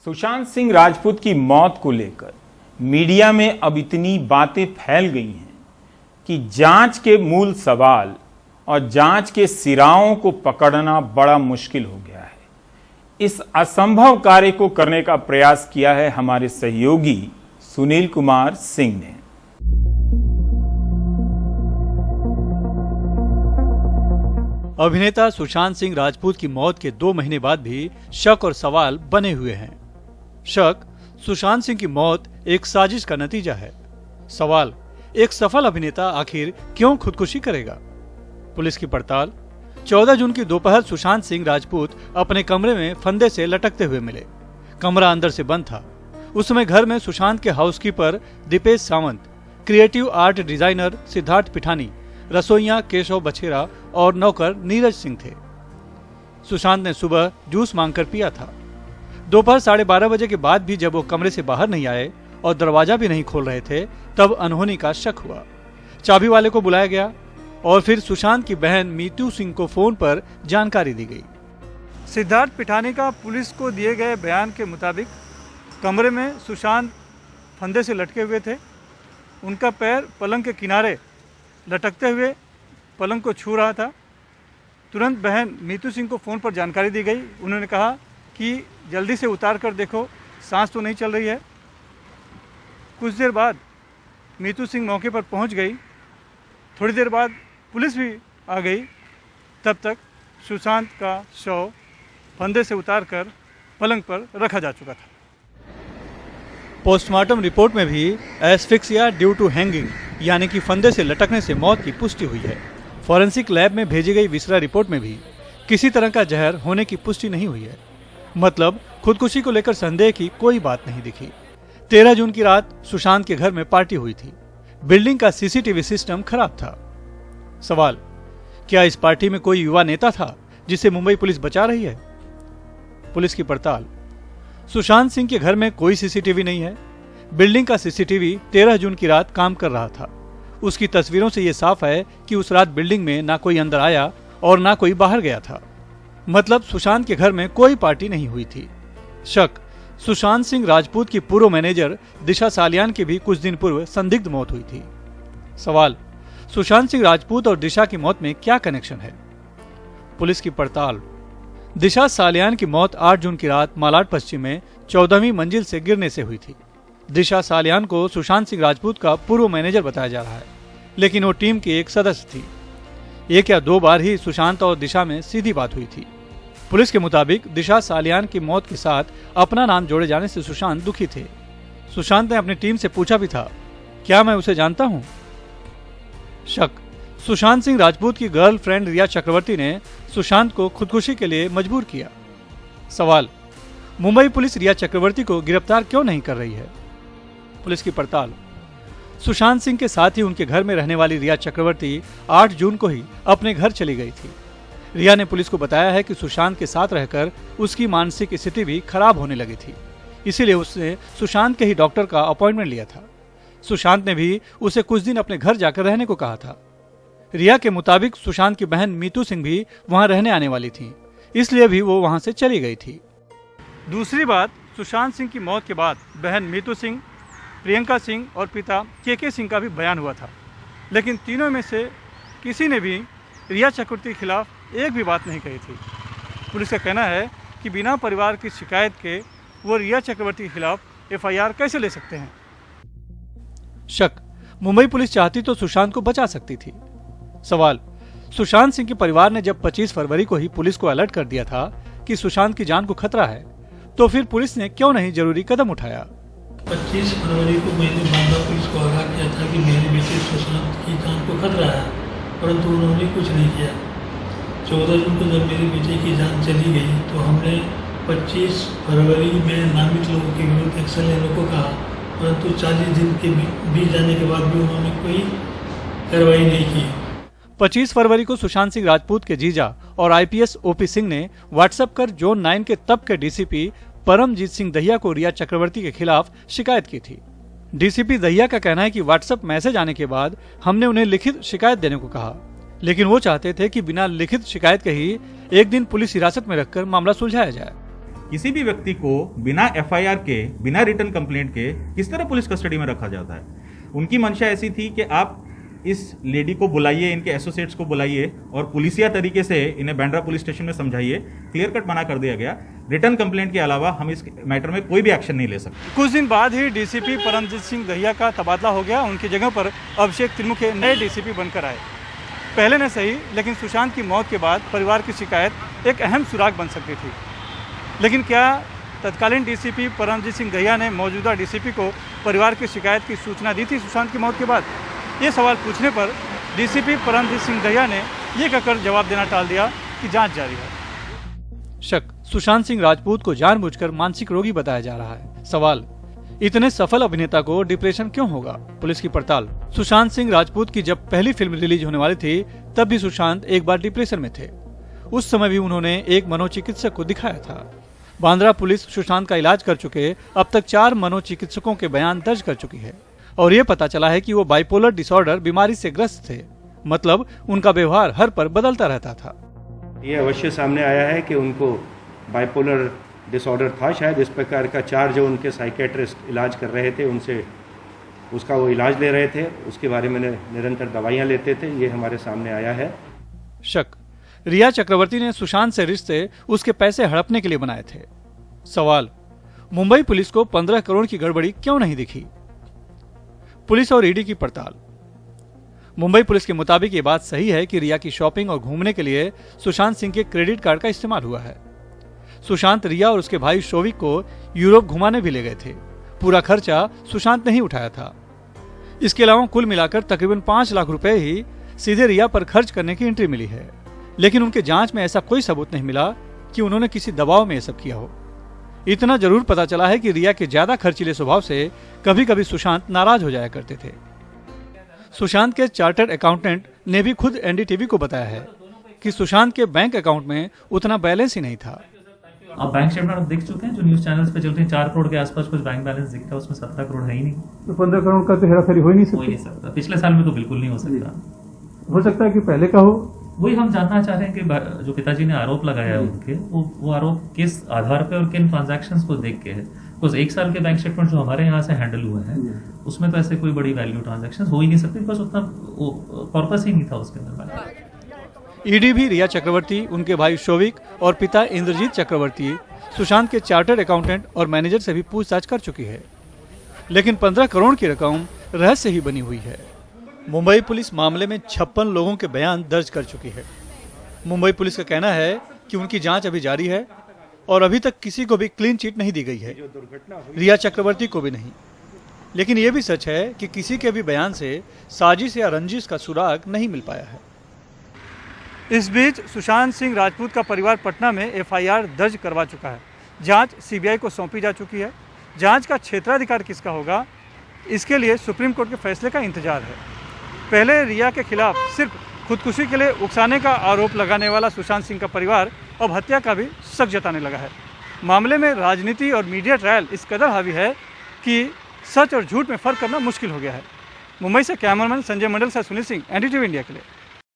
सुशांत सिंह राजपूत की मौत को लेकर मीडिया में अब इतनी बातें फैल गई हैं कि जांच के मूल सवाल और जांच के सिराओं को पकड़ना बड़ा मुश्किल हो गया है। इस असंभव कार्य को करने का प्रयास किया है हमारे सहयोगी सुनील कुमार सिंह ने। अभिनेता सुशांत सिंह राजपूत की मौत के 2 महीने बाद भी शक और सवाल बने हुए हैं। शक, सुशांत सिंह की मौत एक साजिश का नतीजा है। सवाल, एक सफल अभिनेता आखिर क्यों खुदकुशी करेगा? पुलिस की पड़ताल। 14 जून की दोपहर सुशांत सिंह राजपूत अपने कमरे में फंदे से लटकते हुए मिले। कमरा अंदर से बंद था। उस समय घर में सुशांत के housekeeper Dipesh Sawant, creative art designer Siddharth Pithani, रसोइया केशव बछेरा और नौकर नीरज सिंह थे। सुशांत ने सुबह जूस मांगकर पिया था। दोपहर 12:30 बजे के बाद भी जब वो कमरे से बाहर नहीं आए और दरवाजा भी नहीं खोल रहे थे, तब अनहोनी का शक हुआ। चाबी वाले को बुलाया गया और फिर सुशांत की बहन मीतू सिंह को फोन पर जानकारी दी गई। सिद्धार्थ पिठानी का पुलिस को दिए गए बयान के मुताबिक कमरे में सुशांत फंदे से लटके हुए थे। उनका पैर पलंग के किनारे लटकते हुए पलंग को छू रहा था। तुरंत बहन मीतू सिंह को फ़ोन पर जानकारी दी गई। उन्होंने कहा कि जल्दी से उतार कर देखो, सांस तो नहीं चल रही है। कुछ देर बाद मीतू सिंह मौके पर पहुंच गई। थोड़ी देर बाद पुलिस भी आ गई। तब तक सुशांत का शव फंदे से उतार कर पलंग पर रखा जा चुका था। पोस्टमार्टम रिपोर्ट में भी एस्फिक्सिया ड्यू टू हैंगिंग यानी कि फंदे से लटकने से मौत की पुष्टि हुई है। फॉरेंसिक लैब में भेजी गई विसरा रिपोर्ट में भी किसी तरह का जहर होने की पुष्टि नहीं हुई है। मतलब खुदकुशी को लेकर संदेह की कोई बात नहीं दिखी। 13 जून की रात सुशांत के घर में पार्टी हुई थी। बिल्डिंग का सीसीटीवी सिस्टम खराब था। सवाल, क्या इस पार्टी में कोई युवा नेता था जिसे मुंबई पुलिस बचा रही है? पुलिस की पड़ताल। सुशांत सिंह के घर में कोई सीसीटीवी नहीं है। बिल्डिंग का सीसीटीवी 13 जून की रात काम कर रहा था। उसकी तस्वीरों से यह साफ है कि उस रात बिल्डिंग में ना कोई अंदर आया और ना कोई बाहर गया था। मतलब सुशांत के घर में कोई पार्टी नहीं हुई थी। शक, सुशांत सिंह राजपूत की पूर्व मैनेजर दिशा सालियान की भी कुछ दिन पूर्व संदिग्ध मौत हुई थी। सवाल, सुशांत सिंह राजपूत और दिशा की मौत में क्या कनेक्शन है? पुलिस की पड़ताल। दिशा सालियान की मौत 8 जून की रात मालाड पश्चिम में 14वीं मंजिल से गिरने से हुई थी। दिशा सालियान को सुशांत सिंह राजपूत का पूर्व मैनेजर बताया जा रहा है, लेकिन वो टीम की एक सदस्य थी। 1 या 2 बार ही सुशांत और दिशा में सीधी बात हुई थी। पुलिस के मुताबिक दिशा सालियान की मौत के साथ अपना नाम जोड़े जाने से सुशांत दुखी थे। सुशांत ने अपनी टीम से पूछा भी था, क्या मैं उसे जानता हूं? शक, सुशांत सिंह राजपूत की गर्लफ्रेंड रिया चक्रवर्ती ने सुशांत को खुदकुशी के लिए मजबूर किया। सवाल, मुंबई पुलिस रिया चक्रवर्ती को गिरफ्तार क्यों नहीं कर रही है? पुलिस की पड़ताल। सुशांत सिंह के साथ ही उनके घर में रहने वाली रिया चक्रवर्ती 8 जून को ही अपने घर चली गई थी। रिया ने पुलिस को बताया है कि सुशांत के साथ रहकर उसकी मानसिक स्थिति भी खराब होने लगी थी, इसीलिए उसने सुशांत के ही डॉक्टर का अपॉइंटमेंट लिया था। सुशांत ने भी उसे कुछ दिन अपने घर जाकर रहने को कहा था। रिया के मुताबिक सुशांत की बहन मीतू सिंह भी वहां रहने आने वाली थी, इसलिए भी वो वहां से चली गई थी। दूसरी बात, सुशांत सिंह की मौत के बाद बहन मीतू सिंह, प्रियंका सिंह और पिता के सिंह का भी बयान हुआ था, लेकिन तीनों में से किसी ने भी रिया चक्रवर्ती के खिलाफ एक भी बात नहीं कही थी। पुलिस का कहना है कि बिना परिवार की शिकायत के वो रिया चक्रवर्ती के खिलाफ एफआईआर कैसे ले सकते हैं? शक, मुंबई पुलिस चाहती तो सुशांत को बचा सकती थी। सवाल, सुशांत सिंह के परिवार ने जब 25 फरवरी को ही पुलिस को अलर्ट कर दिया था कि सुशांत की जान को खतरा है, तो फिर पुलिस ने क्यों नहीं जरूरी कदम उठाया? 25 फरवरी को मैंने बांदा पुलिस को आगाह किया था कि मेरे बेटे सुशांत की जान को खतरा है, परंतु उन्होंने कुछ नहीं किया। 14 जून को जब मेरे बेटे की जान चली गई तो हमने 25 फरवरी में नामित लोगों के विरुद्ध एक्शन लेने को कहा, परंतु 40 दिन के बीत जाने के बाद भी उन्होंने कोई कार्रवाई नहीं की। 25 फरवरी को सुशांत सिंह राजपूत के जीजा और आईपीएस ओपी सिंह ने व्हाट्सएप कर जोन 9 के तब के डीसीपी परमजीत सिंह दहिया को रिया चक्रवर्ती के खिलाफ शिकायत की थी। डीसीपी दहिया का कहना है कि व्हाट्सएप मैसेज आने के बाद हमने उन्हें लिखित शिकायत देने को कहा, लेकिन वो चाहते थे कि बिना लिखित शिकायत के ही एक दिन पुलिस हिरासत में रखकर मामला सुलझाया जाए। किसी भी व्यक्ति को बिना एफआईआर के, बिना रिटर्न कंप्लेंट के किस तरह पुलिस कस्टडी में रखा जाता है। उनकी मंशा ऐसी थी कि आप इस लेडी को बुलाइए, इनके एसोसिएट्स को बुलाइए और पुलिसिया तरीके से इन्हें बांद्रा पुलिस स्टेशन में समझाइए। क्लियर कट मना कर दिया गया। रिटर्न कंप्लेंट के अलावा हम इस मैटर में कोई भी एक्शन नहीं ले सकते। कुछ दिन बाद ही डीसीपी परमजीत सिंह दहिया का तबादला हो गया। उनकी जगह पर अभिषेक त्रिमुखे नए डीसीपी बनकर आए। पहले न सही, लेकिन सुशांत की मौत के बाद परिवार की शिकायत एक अहम सुराग बन सकती थी। लेकिन क्या तत्कालीन डीसीपी परमजीत सिंह दहिया ने मौजूदा डीसीपी को परिवार की शिकायत की सूचना दी थी सुशांत की मौत के बाद? ये सवाल पूछने पर डीसीपी परमजीत सिंह दहिया ने ये कहकर जवाब देना टाल दिया कि जांच जारी है। शक, सुशांत सिंह राजपूत को जानबूझकर मानसिक रोगी बताया जा रहा है। सवाल, इतने सफल अभिनेता को डिप्रेशन क्यों होगा? पुलिस की पड़ताल। सुशांत सिंह राजपूत की जब पहली फिल्म रिलीज होने वाली थी तब भी सुशांत एक बार डिप्रेशन में थे। उस समय भी उन्होंने एक मनोचिकित्सक को दिखाया था। बांद्रा पुलिस सुशांत का इलाज कर चुके अब तक 4 मनोचिकित्सकों के बयान दर्ज कर चुकी है और ये पता चला है कि वो बाइपोलर डिसऑर्डर बीमारी से ग्रस्त थे। मतलब उनका व्यवहार हर पर बदलता रहता था। ये अवश्य सामने आया है कि उनको बाइपोलर डिसऑर्डर था। शायद इस प्रकार का 4 जो उनके साइकेट्रिस्ट इलाज कर रहे थे उनसे उसका वो इलाज ले रहे थे, उसके बारे में निरंतर दवाइयाँ लेते थे। ये हमारे सामने आया है। शक, रिया चक्रवर्ती ने सुशांत से रिश्ते उसके पैसे हड़पने के लिए बनाए थे। सवाल, मुंबई पुलिस को 15 करोड़ की गड़बड़ी क्यों नहीं दिखी? पुलिस और ईडी की पड़ताल। मुंबई पुलिस के मुताबिक ये बात सही है कि रिया की शॉपिंग और घूमने के लिए सुशांत सिंह के क्रेडिट कार्ड का इस्तेमाल हुआ है। सुशांत रिया और उसके भाई शोविक को यूरोप घुमाने भी ले गए थे। पूरा खर्चा सुशांत ने ही उठाया था। इसके अलावा कुल मिलाकर तकरीबन 5 लाख रुपए ही सीधे रिया पर खर्च करने की एंट्री मिली है। लेकिन उनके जांच में ऐसा कोई सबूत नहीं मिला कि उन्होंने किसी दबाव में यह सब किया हो। इतना जरूर पता चला है कि रिया के ज्यादा खर्चीले स्वभाव से कभी कभी सुशांत नाराज हो जाया करते थे। सुशांत के चार्टर्ड अकाउंटेंट ने भी खुद एनडीटीवी को बताया है कि सुशांत के बैंक अकाउंट में उतना बैलेंस ही नहीं था। आप बैंक स्टेटमेंट आप देख चुके हैं जो न्यूज चैनल्स पे चलते हैं, 4 करोड़ के आसपास कुछ बैंक बैलेंस दिखता है, उसमें 17 करोड़ है ही नहीं। तो 15 करोड़ का तो हेराफेरी हो ही नहीं सकता। पिछले साल में तो बिल्कुल नहीं हो सकता। हो सकता है कि पहले का हो। वही हम जानना चाह रहे हैं कि जो पिताजी ने आरोप लगाया है उनके, वो आरोप किस आधार पर और किन ट्रांजैक्शंस को देख के है। बिकॉज 1 साल के बैंक स्टेटमेंट जो हमारे यहाँ से हैंडल हुए हैं उसमें तो ऐसे कोई बड़ी वैल्यू ट्रांजैक्शंस हो ही नहीं सकती, बिकॉज उतना पर्पस ही नहीं था उसके अंदर। ईडी भी रिया चक्रवर्ती, उनके भाई शोविक और पिता इंद्रजीत चक्रवर्ती, सुशांत के चार्टर्ड अकाउंटेंट और मैनेजर से भी पूछताछ कर चुकी है। लेकिन 15 करोड़ की रकम रहस्य ही बनी हुई है। मुंबई पुलिस मामले में 56 लोगों के बयान दर्ज कर चुकी है। मुंबई पुलिस का कहना है कि उनकी जांच अभी जारी है और अभी तक किसी को भी क्लीन चिट नहीं दी गई है, रिया चक्रवर्ती को भी नहीं। लेकिन यह भी सच है कि किसी के भी बयान से साजिश या रंजिश का सुराग नहीं मिल पाया है। इस बीच सुशांत सिंह राजपूत का परिवार पटना में एफआईआर दर्ज करवा चुका है। जांच सीबीआई को सौंपी जा चुकी है। जांच का क्षेत्राधिकार किसका होगा, इसके लिए सुप्रीम कोर्ट के फैसले का इंतजार है। पहले रिया के खिलाफ सिर्फ खुदकुशी के लिए उकसाने का आरोप लगाने वाला सुशांत सिंह का परिवार अब हत्या का भी शक जताने लगा है। मामले में राजनीति और मीडिया ट्रायल इस कदर हावी है कि सच और झूठ में फर्क करना मुश्किल हो गया है। मुंबई से कैमरामैन संजय मंडल से सुनील सिंह, एनडीटीवी इंडिया के लिए।